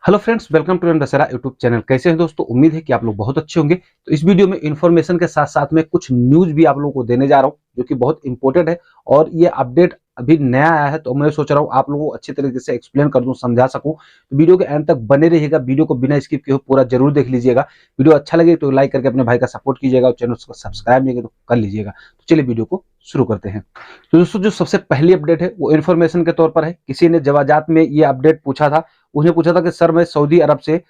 Hello friends, welcome to Dussehra YouTube channel. कैसे हैं दोस्तों? उम्मीद है कि आप लोग बहुत अच्छे होंगे। तो इस वीडियो में इन्फॉर्मेशन के साथ साथ में कुछ न्यूज भी आप लोगों को देने जा रहा हूं जो कि बहुत इंपॉर्टेंट है। और ये अपडेट अभी नया आया है तो मैं सोच रहा हूं आप लोगों को अच्छी तरीके से एक्सप्लेन कर दूं, समझा सकूं। तो वीडियो के एंड तक बने रहिएगा, वीडियो को बिना स्किप किए पूरा जरूर देख लीजिएगा। वीडियो अच्छा लगे तो लाइक करके अपने भाई का सपोर्ट कीजिएगा और चैनल को सब्सक्राइब नहीं किया तो कर लीजिएगा। तो चलिए वीडियो को शुरू करते हैं। तो दोस्तों, जो सबसे पहली अपडेट है वो इन्फॉर्मेशन के तौर पर है। किसी ने जवाजात में ये अपडेट पूछा था। उसने पूछा था कि सर, मैं सऊदी अरब से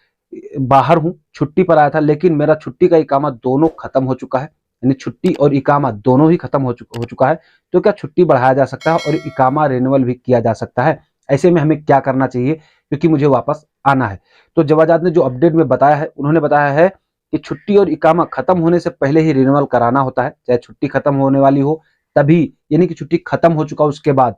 बाहर हूं, छुट्टी पर आया था, लेकिन मेरा छुट्टी का इकामा दोनों खत्म हो चुका है। यानी छुट्टी और इकामा दोनों ही खत्म हो चुका है। तो क्या छुट्टी बढ़ाया जा सकता है और इकामा रिन्यूअल भी किया जा सकता है? ऐसे में हमें क्या करना चाहिए, क्योंकि मुझे वापस आना है। तो जवाजात ने जो अपडेट में बताया है, उन्होंने बताया है कि छुट्टी और इकामा खत्म होने से पहले ही रिन्यूअल कराना होता है, चाहे छुट्टी खत्म होने वाली हो तभी, यानी कि छुट्टी खत्म हो चुका उसके बाद।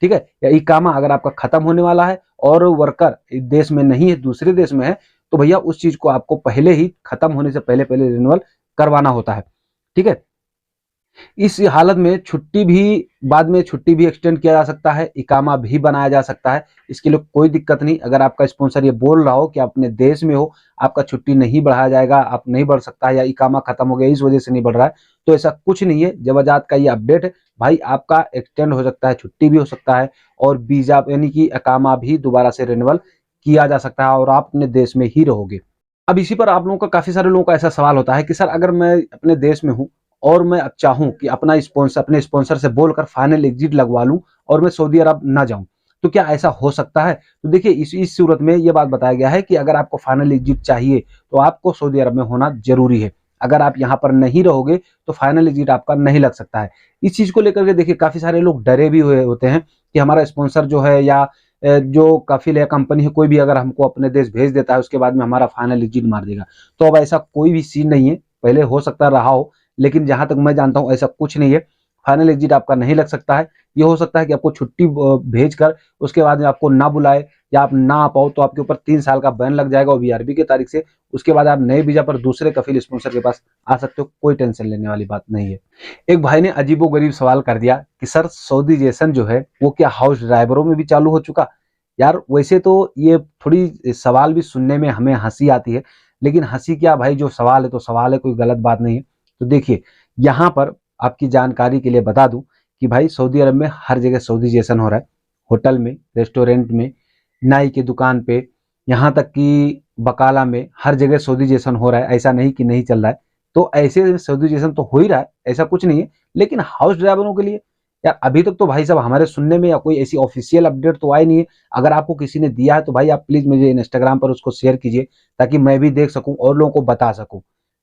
ठीक है, या इकामा अगर आपका खत्म होने वाला है और वर्कर देश में नहीं है, दूसरे देश में है, तो भैया उस चीज को आपको पहले ही खत्म होने से पहले पहले रिन्यूअल करवाना होता है। ठीक है, इस हालत में छुट्टी भी बाद में छुट्टी भी एक्सटेंड किया जा सकता है, इकामा भी बनाया जा सकता है। इसके लिए कोई दिक्कत नहीं। अगर आपका स्पॉन्सर ये बोल रहा हो कि अपने देश में हो, आपका छुट्टी नहीं बढ़ाया जाएगा, आप नहीं बढ़ सकता है, या इकामा खत्म हो गया इस वजह से नहीं बढ़ रहा है, तो ऐसा कुछ नहीं है। जवाजात का ये अपडेट है भाई, आपका एक्सटेंड हो सकता है, छुट्टी भी हो सकता है और वीजा यानी कि इकामा भी दोबारा से रिन्यूअल किया जा सकता है और आप अपने देश में ही रहोगे। अब इसी पर आप लोगों का, काफी सारे लोगों का ऐसा सवाल होता है कि सर, अगर मैं अपने देश में हूं और मैं अब चाहूं कि अपने स्पॉन्सर से बोलकर फाइनल एग्जिट लगवा लूं और मैं सऊदी अरब ना जाऊं, तो क्या ऐसा हो सकता है? तो देखिए, इस सूरत में यह बात बताया गया है कि अगर आपको फाइनल एग्जिट चाहिए तो आपको सऊदी अरब में होना जरूरी है। अगर आप यहाँ पर नहीं रहोगे तो फाइनल एग्जिट आपका नहीं लग सकता है। इस चीज को लेकर के देखिए, काफी सारे लोग डरे भी हुए होते हैं कि हमारा स्पॉन्सर जो है या जो काफिल या कंपनी है, कोई भी अगर हमको अपने देश भेज देता है उसके बाद में हमारा फाइनल एग्जिट मार देगा। तो अब ऐसा कोई भी सीन नहीं है। पहले हो सकता रहा हो, लेकिन जहां तक मैं जानता हूं ऐसा कुछ नहीं है। फाइनल एग्जिट आपका नहीं लग सकता है। ये हो सकता है कि आपको छुट्टी भेजकर उसके बाद में आपको ना बुलाए या आप ना आ पाओ तो आपके ऊपर 3 साल का बैन लग जाएगा बीआरबी की तारीख से। उसके बाद आप नए वीजा पर दूसरे कफिल स्पॉन्सर के पास आ सकते हो। कोई टेंशन लेने वाली बात नहीं है। एक भाई ने अजीबोगरीब सवाल कर दिया कि सर, सऊदी जैसन जो है वो क्या हाउस ड्राइवरों में भी चालू हो चुका? यार, वैसे तो ये थोड़ी सवाल भी सुनने में हमें हंसी आती है, लेकिन हंसी क्या भाई, जो सवाल है तो सवाल है, कोई गलत बात नहीं है। तो देखिए, यहाँ पर आपकी जानकारी के लिए बता दूं कि भाई सऊदी अरब में हर जगह सऊदी जैसन हो रहा है। होटल में, रेस्टोरेंट में, नाई की दुकान पे, यहाँ तक कि बकाला में, हर जगह सऊदी जैसन हो रहा है। ऐसा नहीं कि नहीं चल रहा है। तो ऐसे सऊदी जैसन तो हो ही रहा है, ऐसा कुछ नहीं है। लेकिन हाउस ड्राइवरों के लिए यार, अभी तक तो भाई साहब हमारे सुनने में या कोई ऐसी ऑफिशियल अपडेट तो आई नहीं है। अगर आपको किसी ने दिया है तो भाई आप प्लीज मुझे इंस्टाग्राम पर उसको शेयर कीजिए, ताकि मैं भी देख सकूं और लोगों को बता सकूं।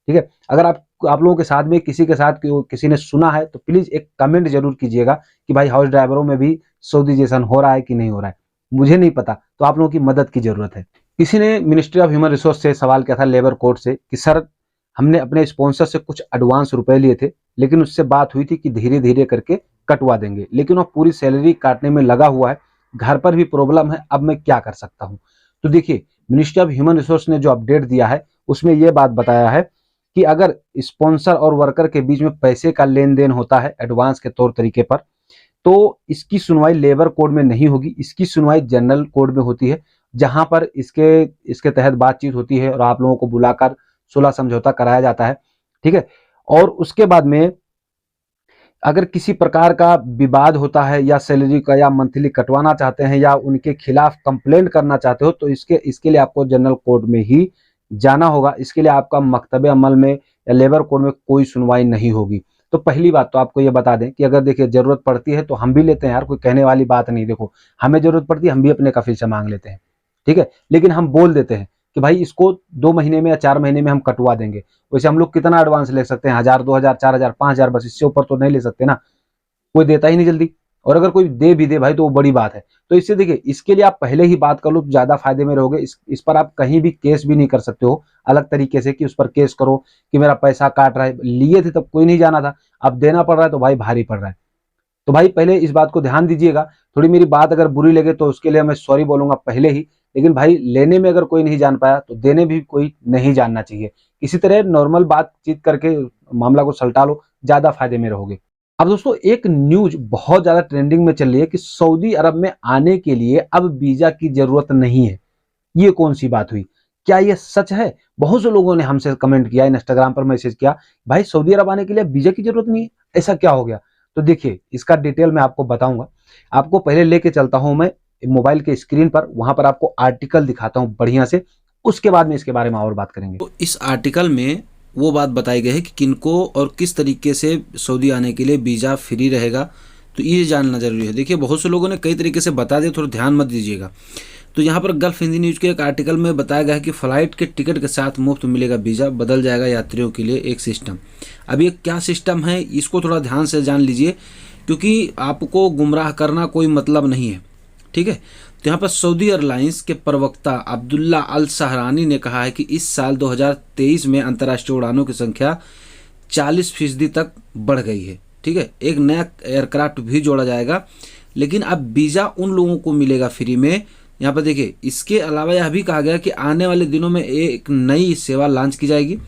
ठीक है, अगर आप लोगों के साथ में किसी के साथ किसी ने सुना है तो प्लीज एक कमेंट जरूर कीजिएगा कि भाई हाउस ड्राइवरों में भी सऊदी जैसन हो रहा है कि नहीं हो रहा है। मुझे नहीं पता, तो आप लोगों की मदद की जरूरत है। किसी ने मिनिस्ट्री ऑफ ह्यूमन रिसोर्स से सवाल किया था, लेबर कोर्ट से, कि सर, हमने अपने स्पॉन्सर से कुछ एडवांस रुपए लिए थे, लेकिन उससे बात हुई थी कि धीरे धीरे करके कटवा देंगे, लेकिन वो पूरी सैलरी काटने में लगा हुआ है। घर पर भी प्रॉब्लम है, अब मैं क्या कर सकता हूं? तो देखिए, मिनिस्ट्री ऑफ ह्यूमन रिसोर्स ने जो अपडेट दिया है उसमें यह बात बताया है कि अगर स्पॉन्सर और वर्कर के बीच में पैसे का लेन देन होता है एडवांस के तौर तरीके पर, तो इसकी सुनवाई लेबर कोड में नहीं होगी, इसकी सुनवाई जनरल कोड में होती है, जहां पर इसके तहत बातचीत होती है और आप लोगों को बुलाकर सुलह समझौता कराया जाता है। ठीक है, और उसके बाद में अगर किसी प्रकार का विवाद होता है या सैलरी का या मंथली कटवाना चाहते हैं या उनके खिलाफ कंप्लेंट करना चाहते हो, तो इसके लिए आपको जनरल कोर्ट में ही जाना होगा। इसके लिए आपका मकतबे अमल में या लेबर कोड में कोई सुनवाई नहीं होगी। तो पहली बात तो आपको ये बता दें कि अगर देखिए जरूरत पड़ती है तो हम भी लेते हैं यार, कोई कहने वाली बात नहीं। देखो, हमें जरूरत पड़ती है, हम भी अपने कफिल से मांग लेते हैं। ठीक है, लेकिन हम बोल देते हैं कि भाई इसको 2 महीने में या 4 महीने में हम कटवा देंगे। वैसे हम लोग कितना एडवांस ले सकते हैं? 1000, 2000, 4000, 5000, बस इससे ऊपर तो नहीं ले सकते ना। कोई देता ही नहीं जल्दी, और अगर कोई दे भी दे भाई तो वो बड़ी बात है। तो इससे देखिए, इसके लिए आप पहले ही बात कर लो तो ज्यादा फायदे में रहोगे। इस पर आप कहीं भी केस भी नहीं कर सकते हो अलग तरीके से कि उस पर केस करो कि मेरा पैसा काट रहा है। लिए थे तब कोई नहीं जाना था, अब देना पड़ रहा है तो भाई भारी पड़ रहा है। तो भाई पहले इस बात को ध्यान दीजिएगा। थोड़ी मेरी बात अगर बुरी लगे तो उसके लिए मैं सॉरी बोलूंगा पहले ही। लेकिन भाई, लेने में अगर कोई नहीं जान पाया तो देने भी कोई नहीं जानना चाहिए। इसी तरह नॉर्मल बातचीत करके मामला को सलटा लो, ज्यादा फायदे में रहोगे। अब दोस्तों, एक न्यूज बहुत ज्यादा ट्रेंडिंग में चल रही है कि सऊदी अरब में आने के लिए अब वीजा की जरूरत नहीं है। ये कौन सी बात हुई, क्या ये सच है? बहुत से लोगों ने हमसे कमेंट किया, इंस्टाग्राम पर मैसेज किया, भाई सऊदी अरब आने के लिए वीजा की जरूरत नहीं है, ऐसा क्या हो गया? तो देखिए इसका डिटेल मैं आपको बताऊंगा। आपको पहले लेके चलता हूं मैं मोबाइल के स्क्रीन पर, वहां पर आपको आर्टिकल दिखाता हूं बढ़िया से, उसके बाद में इसके बारे में और बात करेंगे। तो इस आर्टिकल में वो बात बताई गई है कि किनको और किस तरीके से सऊदी आने के लिए वीज़ा फ्री रहेगा, तो ये जानना जरूरी है। देखिए बहुत से लोगों ने कई तरीके से बता दिया, थोड़ा ध्यान मत दीजिएगा। तो यहाँ पर गल्फ हिंदी न्यूज़ के एक आर्टिकल में बताया गया है कि फ़्लाइट के टिकट के साथ मुफ्त मिलेगा वीज़ा, बदल जाएगा यात्रियों के लिए एक सिस्टम। अब ये क्या सिस्टम है इसको थोड़ा ध्यान से जान लीजिए, क्योंकि आपको गुमराह करना कोई मतलब नहीं है, ठीक है। तो यहाँ पर सऊदी एयरलाइंस के प्रवक्ता अब्दुल्ला अल सहरानी ने कहा है कि इस साल 2023 में अंतर्राष्ट्रीय उड़ानों की संख्या 40% तक बढ़ गई है, ठीक है। एक नया एयरक्राफ्ट भी जोड़ा जाएगा, लेकिन अब वीज़ा उन लोगों को मिलेगा फ्री में। यहाँ पर देखिए इसके अलावा यह भी कहा गया कि आने वाले दिनों में एक नई सेवा लॉन्च की जाएगी।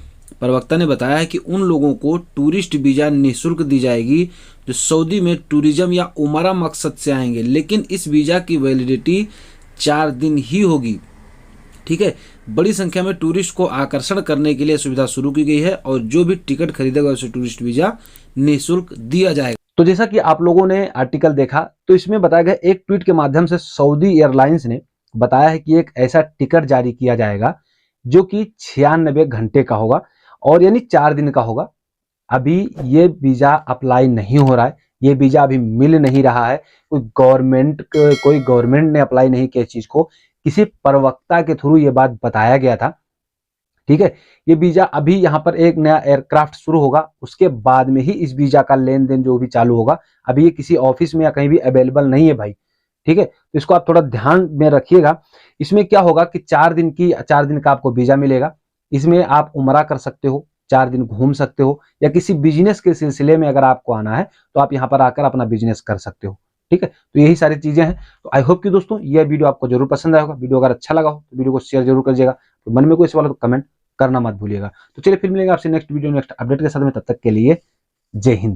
प्रवक्ता ने बताया है कि उन लोगों को टूरिस्ट वीज़ा निःशुल्क दी जाएगी जो सऊदी में टूरिज्म या उमरा मकसद से आएंगे, लेकिन इस वीज़ा की वैलिडिटी 4 दिन ही होगी, ठीक है। बड़ी संख्या में टूरिस्ट को आकर्षण करने के लिए सुविधा शुरू की गई है और जो भी टिकट खरीदेगा उसे टूरिस्ट वीज़ा निःशुल्क दिया जाएगा। तो जैसा कि आप लोगों ने आर्टिकल देखा, तो इसमें बताया गया, एक ट्वीट के माध्यम से सऊदी एयरलाइंस ने बताया है कि एक ऐसा टिकट जारी किया जाएगा जो कि 96 घंटे का होगा, और यानी 4 दिन का होगा। अभी ये वीजा अप्लाई नहीं हो रहा है, ये वीजा अभी मिल नहीं रहा है, कोई गवर्नमेंट ने अप्लाई नहीं किया चीज को, किसी प्रवक्ता के थ्रू ये बात बताया गया था, ठीक है। ये वीजा अभी यहाँ पर एक नया एयरक्राफ्ट शुरू होगा, उसके बाद में ही इस वीजा का लेन देन जो भी चालू होगा। अभी ये किसी ऑफिस में या कहीं भी अवेलेबल नहीं है भाई, ठीक है। तो इसको आप थोड़ा ध्यान में रखिएगा। इसमें क्या होगा कि 4 दिन का आपको वीजा मिलेगा। इसमें आप उमरा कर सकते हो, 4 दिन घूम सकते हो, या किसी बिजनेस के सिलसिले में अगर आपको आना है तो आप यहाँ पर आकर अपना बिजनेस कर सकते हो, ठीक है। तो यही सारी चीजें हैं। तो आई होप कि दोस्तों यह वीडियो आपको जरूर पसंद आएगा। वीडियो अगर अच्छा लगा हो तो वीडियो को शेयर जरूर करिएगा। तो मन में कोई सवाल हो तो कमेंट करना मत भूलिएगा। तो चलिए फिर मिलेंगे आपसे नेक्स्ट वीडियो नेक्स्ट अपडेट के साथ में, तब तक के लिए जय हिंद।